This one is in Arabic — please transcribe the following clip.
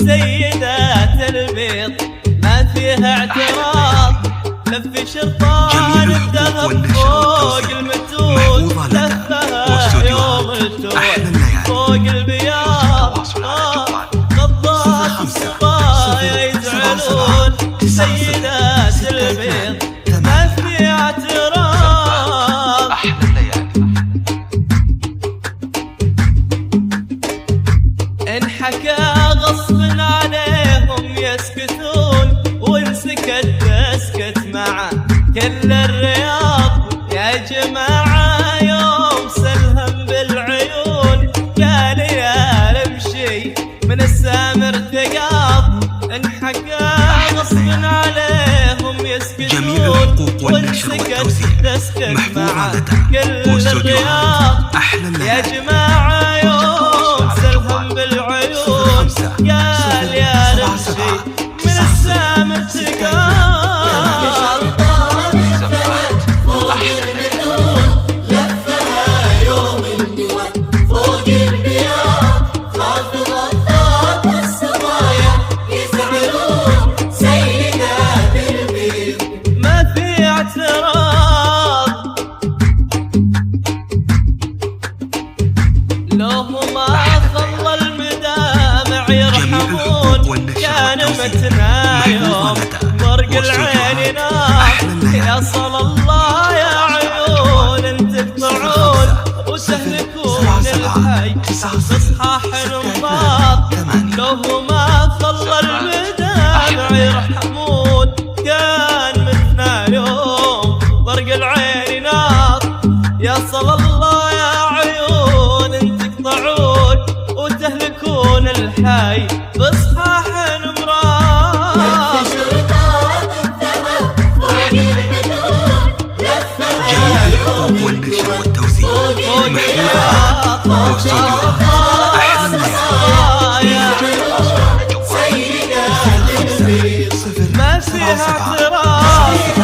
سيدات البيض ما فيها اعتراض. لف شرطان الذهب فوق المتون، لفها يوم التون فوق البياض. غضات الصبايا يزعلون سيدات البيض ما في اعتراض. إن حكى غصب عليهم يسكتون، وإن سكت تسكت معه كل الرياض. يا جماعة يوم سلهم بالعيون، قال يا المشي من السامر تقاض. إن حكى غصب عليهم يسكتون، وإن سكت تسكت معه كل الرياض. يا جماعة يوم سلهم بالعيون، قال يا المشي من السامر تقاض. لو ما خلى المدامع يرحمون، كان متنا يوم برق العين نار. يا صلى الله يا عيون تقطعون وتهلكون الحي بصحاح انضاض. لو ما خلى المدامع يرحمون، كان متنا يوم برق العين نار. يا صلى الله يا عيون تقطعون وتهلكون الحي بصحاح نمرار. جميع الحقوق والنشر والتوزيع محمود واستوديو ما فيها اعتراض.